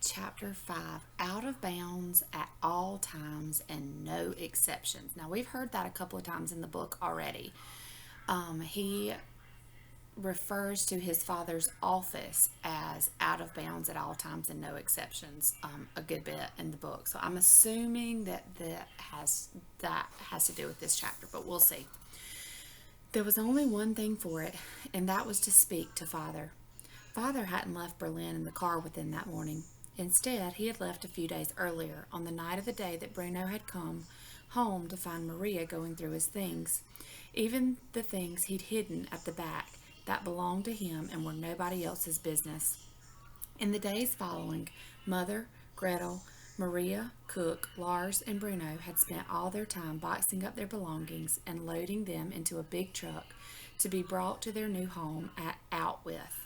Chapter 5, Out of Bounds at All Times and No Exceptions. Now, we've heard that a couple of times in the book already. He refers to his father's office as out of bounds at all times and no exceptions a good bit in the book. So I'm assuming that has to do with this chapter, but we'll see. There was only one thing for it, and that was to speak to Father. Father hadn't left Berlin in the car with him that morning. Instead, he had left a few days earlier, on the night of the day that Bruno had come home to find Maria going through his things. Even the things he'd hidden at the back that belonged to him and were nobody else's business. In the days following, Mother, Gretel, Maria, Cook, Lars, and Bruno had spent all their time boxing up their belongings and loading them into a big truck to be brought to their new home at Outwith.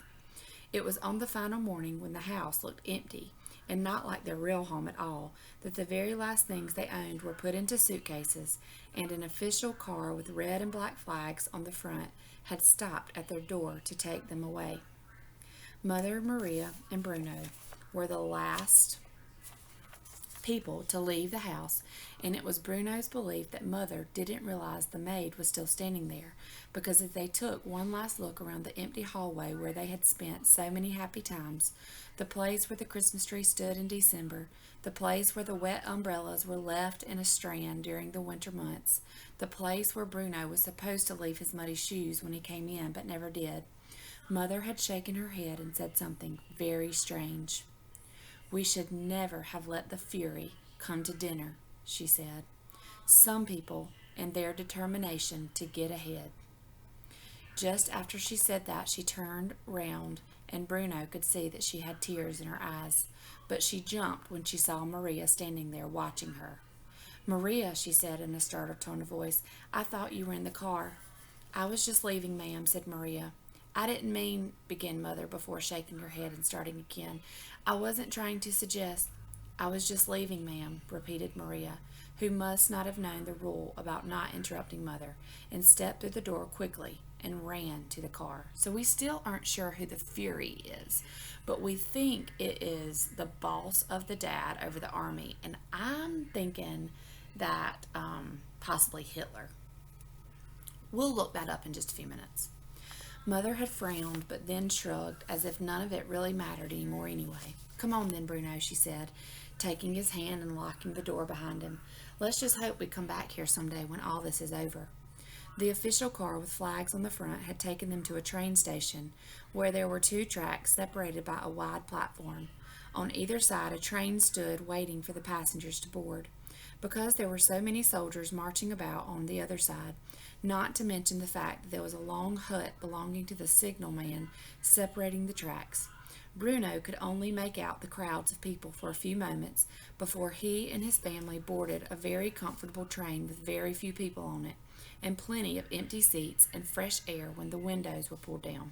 It was on the final morning, when the house looked empty and not like their real home at all, that the very last things they owned were put into suitcases, and an official car with red and black flags on the front had stopped at their door to take them away. Mother, Maria, and Bruno were the last people to leave the house, and it was Bruno's belief that Mother didn't realize the maid was still standing there, because as they took one last look around the empty hallway where they had spent so many happy times, the place where the Christmas tree stood in December, the place where the wet umbrellas were left in a strand during the winter months, the place where Bruno was supposed to leave his muddy shoes when he came in but never did, Mother had shaken her head and said something very strange. "We should never have let the Fury come to dinner," she said. "Some people and their determination to get ahead." Just after she said that, she turned round, and Bruno could see that she had tears in her eyes, but she jumped when she saw Maria standing there watching her. "Maria," she said in a startled tone of voice, "I thought you were in the car." "I was just leaving, ma'am," said Maria. "I didn't mean," began Mother before shaking her head and starting again. "I wasn't trying to suggest—" "I was just leaving, ma'am," repeated Maria, who must not have known the rule about not interrupting Mother, and stepped through the door quickly and ran to the car. So we still aren't sure who the Fury is, but we think it is the boss of the dad over the army, and I'm thinking that possibly Hitler. We'll look that up in just a few minutes. Mother had frowned, but then shrugged, as if none of it really mattered anymore anyway. "Come on then, Bruno," she said, taking his hand and locking the door behind him. "Let's just hope we come back here someday when all this is over." The official car with flags on the front had taken them to a train station, where there were two tracks separated by a wide platform. On either side a train stood waiting for the passengers to board. Because there were so many soldiers marching about on the other side, not to mention the fact that there was a long hut belonging to the signalman separating the tracks, Bruno could only make out the crowds of people for a few moments before he and his family boarded a very comfortable train with very few people on it, and plenty of empty seats and fresh air when the windows were pulled down.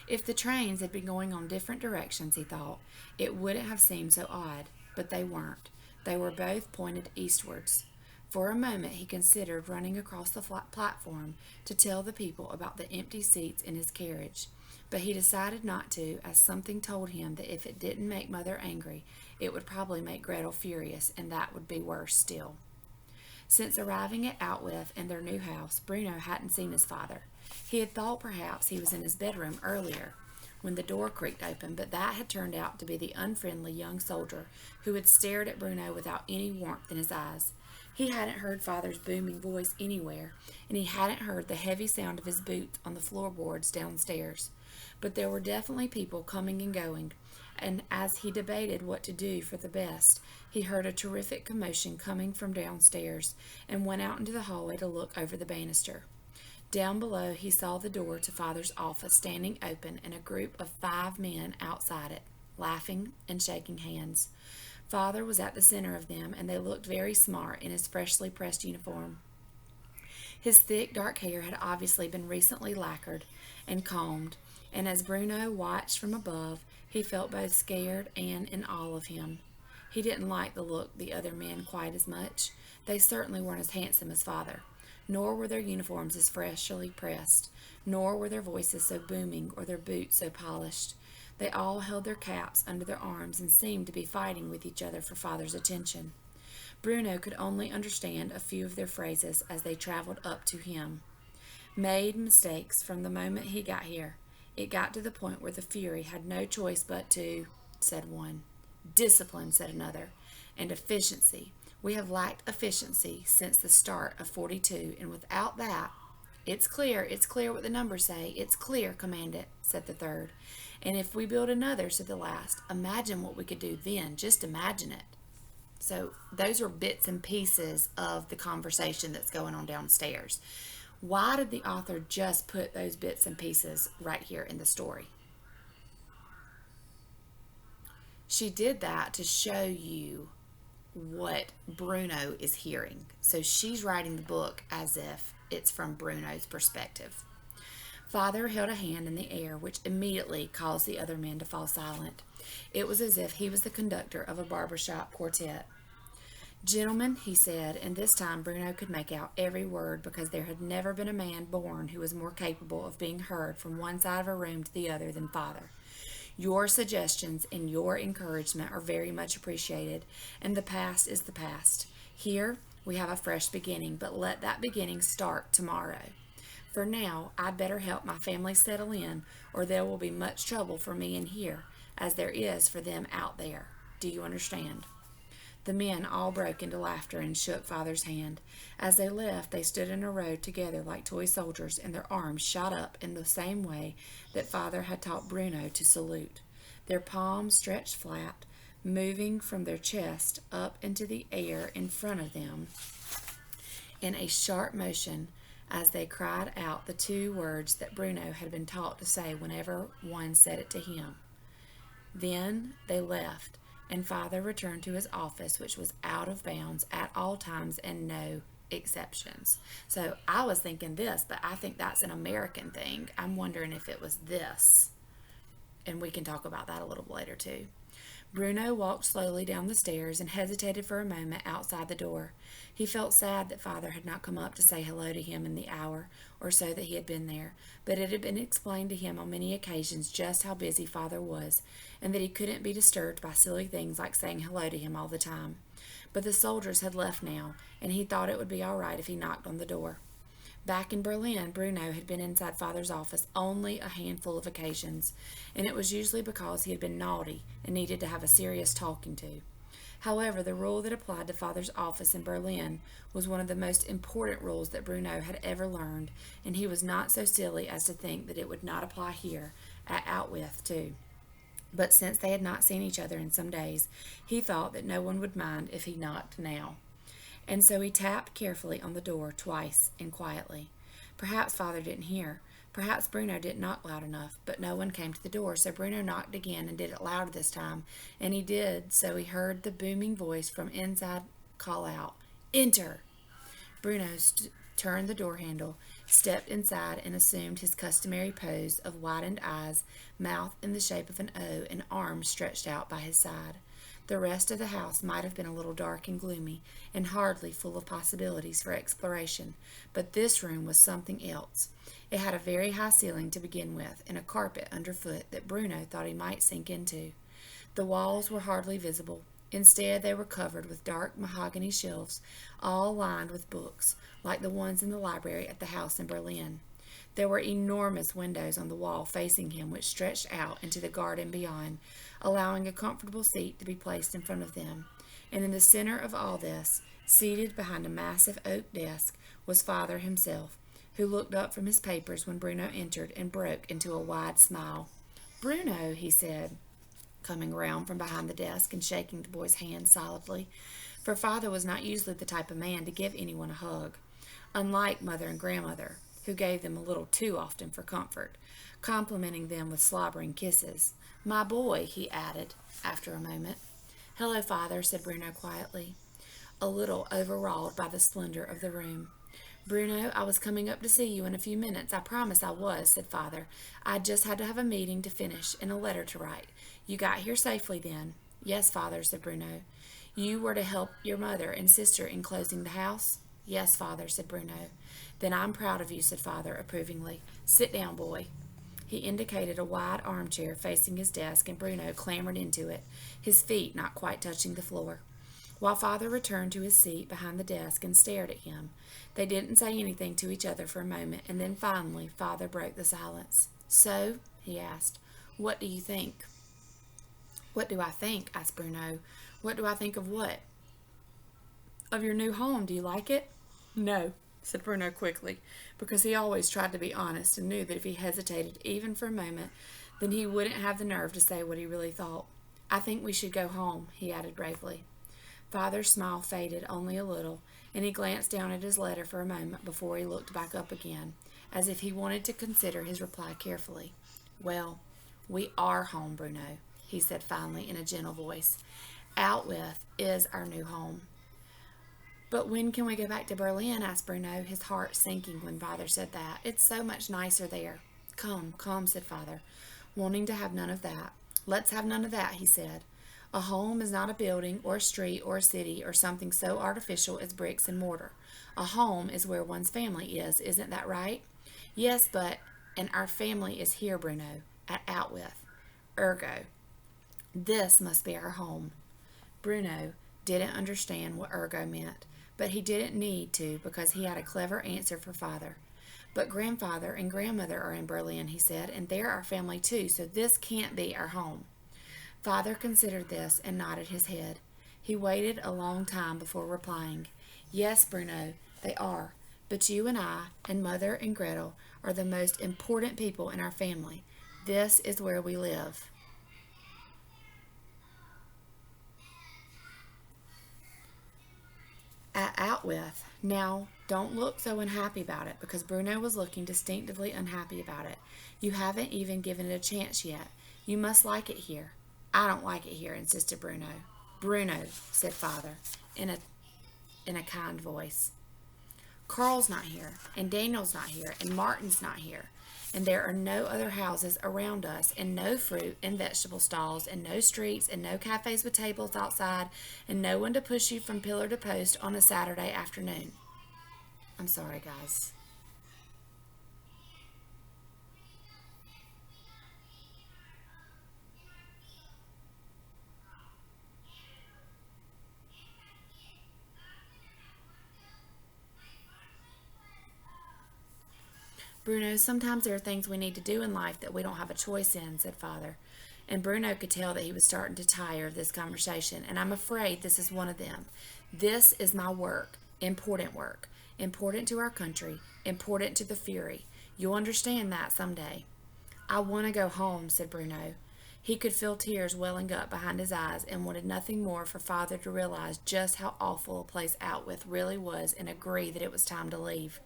If the trains had been going on different directions, he thought, it wouldn't have seemed so odd, but they weren't. They were both pointed eastwards. For a moment he considered running across the flat platform to tell the people about the empty seats in his carriage, but he decided not to, as something told him that if it didn't make Mother angry, it would probably make Gretel furious, and that would be worse still. Since arriving at Outwith and their new house, Bruno hadn't seen his father. He had thought perhaps he was in his bedroom earlier, when the door creaked open, but that had turned out to be the unfriendly young soldier who had stared at Bruno without any warmth in his eyes. He hadn't heard Father's booming voice anywhere, and he hadn't heard the heavy sound of his boots on the floorboards downstairs. But there were definitely people coming and going, and as he debated what to do for the best, he heard a terrific commotion coming from downstairs and went out into the hallway to look over the banister. Down below he saw the door to Father's office standing open and a group of 5 men outside it, laughing and shaking hands. Father was at the center of them, and they looked very smart in his freshly pressed uniform. His thick dark hair had obviously been recently lacquered and combed, and as Bruno watched from above, he felt both scared and in awe of him. He didn't like the look the other men quite as much. They certainly weren't as handsome as Father. nor were their uniforms as freshly pressed, nor were their voices so booming or their boots so polished. They all held their caps under their arms and seemed to be fighting with each other for father's attention. Bruno could only understand a few of their phrases as they traveled up to him. Made mistakes from the moment he got here. It got to the point where the Fury had no choice but to, said one. Discipline, said another. And efficiency. We have lacked efficiency since the start of 42, and without that, it's clear what the numbers say. It's clear, Commandant, said the third. And if we build another, said the last, imagine what we could do then. Just imagine it. So those are bits and pieces of the conversation that's going on downstairs. Why did the author just put those bits and pieces right here in the story? She did that to show you what Bruno is hearing. So she's writing the book as if it's from Bruno's perspective. Father held a hand in the air, which immediately caused the other men to fall silent. It was as if he was the conductor of a barbershop quartet. Gentlemen, he said, and this time Bruno could make out every word because there had never been a man born who was more capable of being heard from one side of a room to the other than Father. Your suggestions and your encouragement are very much appreciated, and the past is the past. Here we have a fresh beginning, but let that beginning start tomorrow. For now, I'd better help my family settle in, or there will be much trouble for me in here, as there is for them out there. Do you understand? The men all broke into laughter and shook Father's hand. As they left, they stood in a row together like toy soldiers, and their arms shot up in the same way that Father had taught Bruno to salute. Their palms stretched flat, moving from their chest up into the air in front of them in a sharp motion as they cried out the two words that Bruno had been taught to say whenever one said it to him. Then they left, and Father returned to his office, which was out of bounds at all times and no exceptions. So I was thinking this, but I think that's an American thing. I'm wondering if it was this. And we can talk about that a little later too. Bruno walked slowly down the stairs and hesitated for a moment outside the door. He felt sad that Father had not come up to say hello to him in the hour or so that he had been there, but it had been explained to him on many occasions just how busy Father was, and that he couldn't be disturbed by silly things like saying hello to him all the time. But the soldiers had left now, and he thought it would be all right if he knocked on the door. Back in Berlin, Bruno had been inside Father's office only a handful of occasions, and it was usually because he had been naughty and needed to have a serious talking to. However, the rule that applied to Father's office in Berlin was one of the most important rules that Bruno had ever learned, and he was not so silly as to think that it would not apply here at Outwith too. But since they had not seen each other in some days, he thought that no one would mind if he knocked now. And so he tapped carefully on the door twice and quietly. Perhaps Father didn't hear. Perhaps Bruno didn't knock loud enough, but no one came to the door, so Bruno knocked again and did it louder this time, and he did, so he heard the booming voice from inside call out, "Enter!" Bruno turned the door handle, stepped inside, and assumed his customary pose of widened eyes, mouth in the shape of an O, and arms stretched out by his side. The rest of the house might have been a little dark and gloomy, and hardly full of possibilities for exploration, but this room was something else. It had a very high ceiling to begin with, and a carpet underfoot that Bruno thought he might sink into. The walls were hardly visible. Instead, they were covered with dark mahogany shelves, all lined with books, like the ones in the library at the house in Berlin. There were enormous windows on the wall facing him, which stretched out into the garden beyond, allowing a comfortable seat to be placed in front of them. And in the center of all this, seated behind a massive oak desk, was Father himself, who looked up from his papers when Bruno entered and broke into a wide smile. "Bruno," he said, coming round from behind the desk and shaking the boy's hand solidly, for Father was not usually the type of man to give anyone a hug, unlike Mother and Grandmother, who gave them a little too often for comfort, complimenting them with slobbering kisses. "My boy," he added, after a moment. "Hello, Father," said Bruno quietly, a little overawed by the splendor of the room. "Bruno, I was coming up to see you in a few minutes. I promise I was," said Father. "I just had to have a meeting to finish and a letter to write. You got here safely then?" "Yes, Father," said Bruno. "You were to help your mother and sister in closing the house?" "Yes, father," said Bruno. "Then I'm proud of you," said father approvingly. "Sit down, boy." He indicated a wide armchair facing his desk, and Bruno clambered into it, his feet not quite touching the floor. While father returned to his seat behind the desk and stared at him, they didn't say anything to each other for a moment, and then finally father broke the silence. "So," he asked, "what do you think?" "What do I think?" asked Bruno. "What do I think of what?" "Of your new home. Do you like it?" "No," said Bruno quickly, because he always tried to be honest and knew that if he hesitated even for a moment, then he wouldn't have the nerve to say what he really thought. "I think we should go home," he added bravely. Father's smile faded only a little, and he glanced down at his letter for a moment before he looked back up again, as if he wanted to consider his reply carefully. "Well, we are home, Bruno," he said finally in a gentle voice. "Outwith is our new home." "But when can we go back to Berlin?" asked Bruno, his heart sinking when father said that. "It's so much nicer there." "Come, come," said father, wanting to have none of that. "Let's have none of that," he said. "A home is not a building or a street or a city or something so artificial as bricks and mortar. A home is where one's family is. Isn't that right?" "Yes, but—" "And our family is here, Bruno, at Outwith. Ergo, this must be our home." Bruno didn't understand what ergo meant, but he didn't need to because he had a clever answer for father. "But grandfather and grandmother are in Berlin," he said, "and they're our family too, so this can't be our home." Father considered this and nodded his head. He waited a long time before replying. "Yes, Bruno, they are. But you and I and Mother and Gretel are the most important people in our family. This is where we live." "At Outwith. Now, don't look so unhappy about it," because Bruno was looking distinctively unhappy about it. "You haven't even given it a chance yet. You must like it here." "I don't like it here," insisted Bruno. "Bruno," said father, in a kind voice. "Carl's not here, and Daniel's not here, and Martin's not here. And there are no other houses around us, and no fruit and vegetable stalls, and no streets, and no cafes with tables outside, and no one to push you from pillar to post on a Saturday afternoon." I'm sorry, guys. "Bruno, sometimes there are things we need to do in life that we don't have a choice in," said father. And Bruno could tell that he was starting to tire of this conversation, "and I'm afraid this is one of them. This is my work, important to our country, important to the Fury. You'll understand that someday." "I want to go home," said Bruno. He could feel tears welling up behind his eyes and wanted nothing more for father to realize just how awful a place Outwith really was and agree that it was time to leave.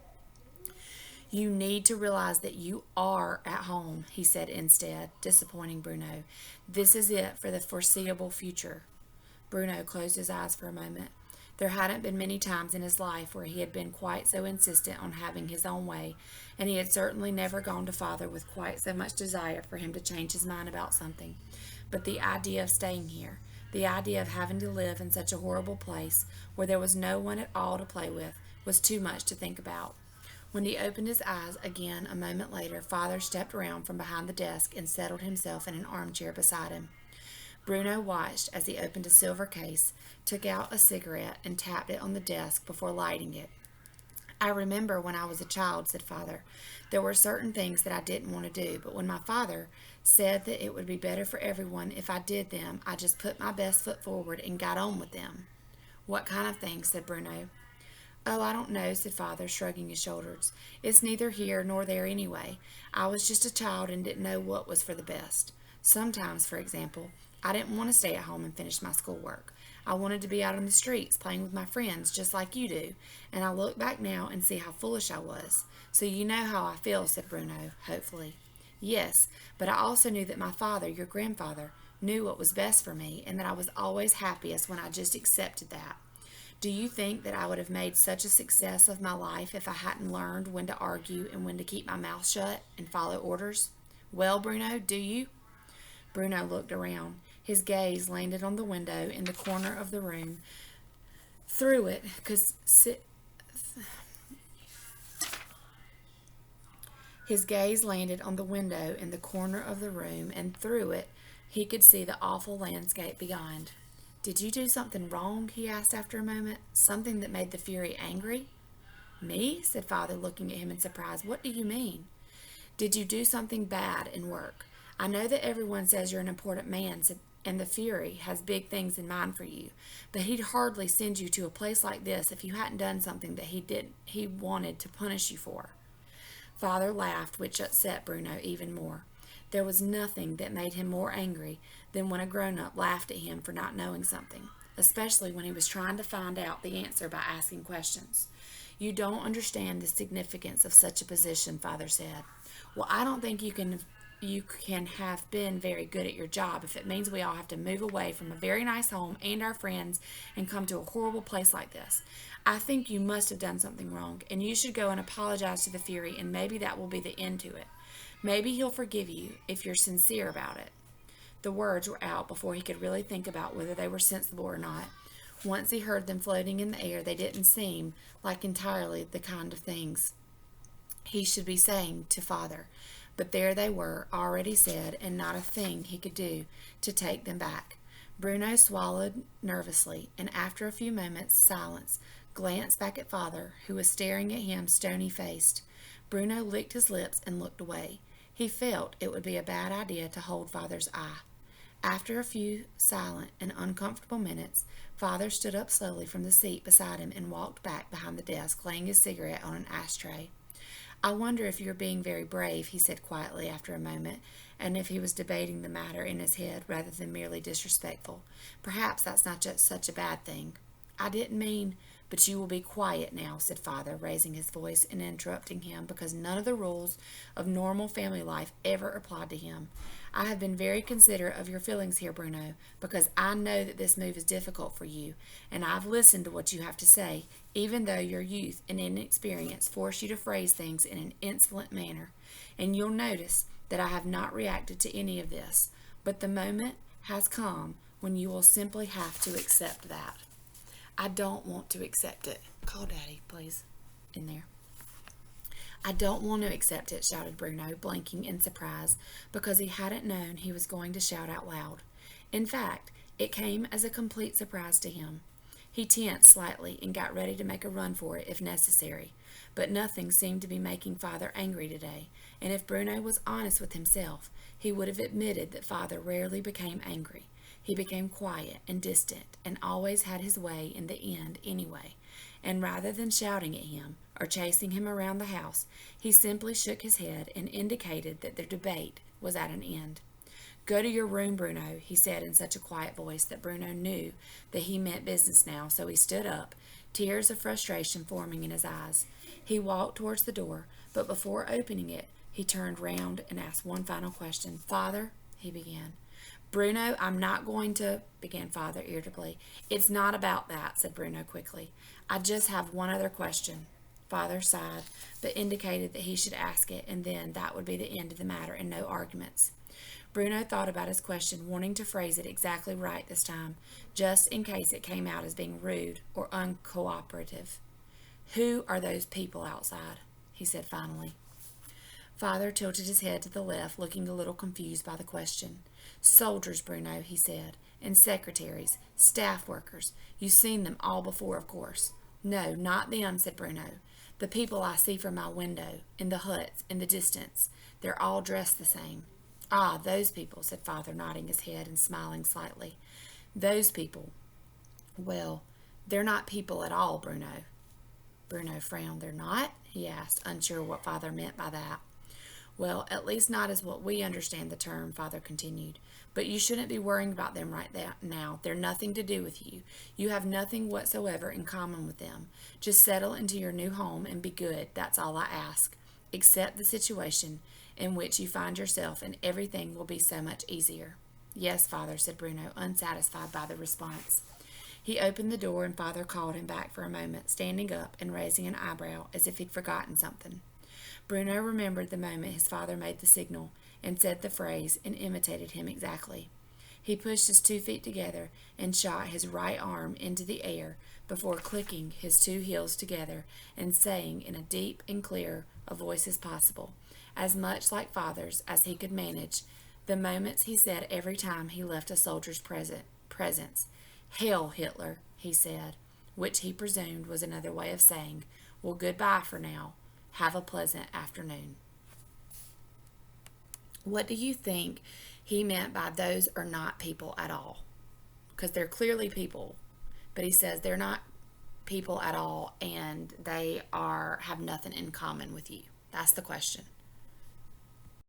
"You need to realize that you are at home," he said instead, disappointing Bruno. "This is it for the foreseeable future." Bruno closed his eyes for a moment. There hadn't been many times in his life where he had been quite so insistent on having his own way, and he had certainly never gone to father with quite so much desire for him to change his mind about something. But the idea of staying here, the idea of having to live in such a horrible place where there was no one at all to play with, was too much to think about. When he opened his eyes again a moment later, father stepped around from behind the desk and settled himself in an armchair beside him. Bruno watched as he opened a silver case, took out a cigarette, and tapped it on the desk before lighting it. "I remember when I was a child," said father. "There were certain things that I didn't want to do, but when my father said that it would be better for everyone if I did them, I just put my best foot forward and got on with them." "What kind of things?" said Bruno. "Oh, I don't know," said father, shrugging his shoulders. "It's neither here nor there anyway. I was just a child and didn't know what was for the best. Sometimes, for example, I didn't want to stay at home and finish my schoolwork. I wanted to be out on the streets playing with my friends just like you do, and I look back now and see how foolish I was. So you know how I feel," said Bruno, hopefully. "Yes, but I also knew that my father, your grandfather, knew what was best for me, and that I was always happiest when I just accepted that. Do you think that I would have made such a success of my life if I hadn't learned when to argue and when to keep my mouth shut and follow orders? Well, Bruno, do you?" Bruno looked around. His gaze landed on the window in the corner of the room. Through it could His gaze landed on the window in the corner of the room, and through it he could see the awful landscape beyond. Did you do something wrong? He asked after a moment. Something that made the Fury angry? Me? Said Father, looking at him in surprise. What do you mean? Did you do something bad in work? I know that everyone says you're an important man, and the Fury has big things in mind for you, but he'd hardly send you to a place like this if you hadn't done something that he wanted to punish you for. Father laughed, which upset Bruno even more. There was nothing that made him more angry than when a grown-up laughed at him for not knowing something, especially when he was trying to find out the answer by asking questions. You don't understand the significance of such a position, Father said. Well, I don't think you can have been very good at your job if it means we all have to move away from a very nice home and our friends and come to a horrible place like this. I think you must have done something wrong, and you should go and apologize to the Fury, and maybe that will be the end to it. Maybe he'll forgive you if you're sincere about it. The words were out before he could really think about whether they were sensible or not. Once he heard them floating in the air, they didn't seem like entirely the kind of things he should be saying to Father. But there they were, already said, and not a thing he could do to take them back. Bruno swallowed nervously, and after a few moments' silence, glanced back at Father, who was staring at him stony-faced. Bruno licked his lips and looked away. He felt it would be a bad idea to hold Father's eye. After a few silent and uncomfortable minutes, Father stood up slowly from the seat beside him and walked back behind the desk, laying his cigarette on an ashtray. I wonder if you're being very brave, he said quietly after a moment, and if he was debating the matter in his head rather than merely disrespectful. Perhaps that's not just such a bad thing. I didn't mean, but you will be quiet now, said Father, raising his voice and interrupting him because none of the rules of normal family life ever applied to him. I have been very considerate of your feelings here, Bruno, because I know that this move is difficult for you, and I've listened to what you have to say, even though your youth and inexperience force you to phrase things in an insolent manner. And you'll notice that I have not reacted to any of this, but the moment has come when you will simply have to accept that. I don't want to accept it. Call Daddy, please, in there. I don't want to accept it, shouted Bruno, blinking in surprise, because he hadn't known he was going to shout out loud. In fact, it came as a complete surprise to him. He tensed slightly and got ready to make a run for it if necessary, but nothing seemed to be making Father angry today, and if Bruno was honest with himself, he would have admitted that Father rarely became angry. He became quiet and distant and always had his way in the end anyway, and rather than shouting at him or chasing him around the house, he simply shook his head and indicated that their debate was at an end. Go to your room, Bruno, he said in such a quiet voice that Bruno knew that he meant business now, so he stood up, tears of frustration forming in his eyes. He walked towards the door, but before opening it, he turned round and asked one final question. Father, he began. Bruno, I'm not going to, began Father irritably. It's not about that, said Bruno quickly. I just have one other question. Father sighed, but indicated that he should ask it, and then that would be the end of the matter and no arguments. Bruno thought about his question, wanting to phrase it exactly right this time, just in case it came out as being rude or uncooperative. Who are those people outside? He said finally. Father tilted his head to the left, looking a little confused by the question. Soldiers, Bruno, he said, and secretaries, staff workers. You've seen them all before, of course. No, not them, said Bruno. The people I see from my window, in the huts, in the distance. They're all dressed the same. Ah, those people, said Father, nodding his head and smiling slightly. Those people. Well, they're not people at all, Bruno. Bruno frowned. They're not? He asked, unsure what Father meant by that. Well, at least not as what we understand the term, Father continued. But you shouldn't be worrying about them right now. They're nothing to do with you. You have nothing whatsoever in common with them. Just settle into your new home and be good. That's all I ask. Accept the situation in which you find yourself, and everything will be so much easier. Yes, Father, said Bruno, unsatisfied by the response. He opened the door, and Father called him back for a moment, standing up and raising an eyebrow as if he'd forgotten something. Bruno remembered the moment his father made the signal and said the phrase and imitated him exactly. He pushed his 2 feet together and shot his right arm into the air before clicking his 2 heels together and saying in as deep and clear a voice as possible, as much like father's as he could manage, the moments he said every time he left a soldier's presence. "Hail, Hitler," he said, which he presumed was another way of saying, "Well, goodbye for now. Have a pleasant afternoon." What do you think he meant by those are not people at all? Because they're clearly people, but he says they're not people at all and they have nothing in common with you. That's the question.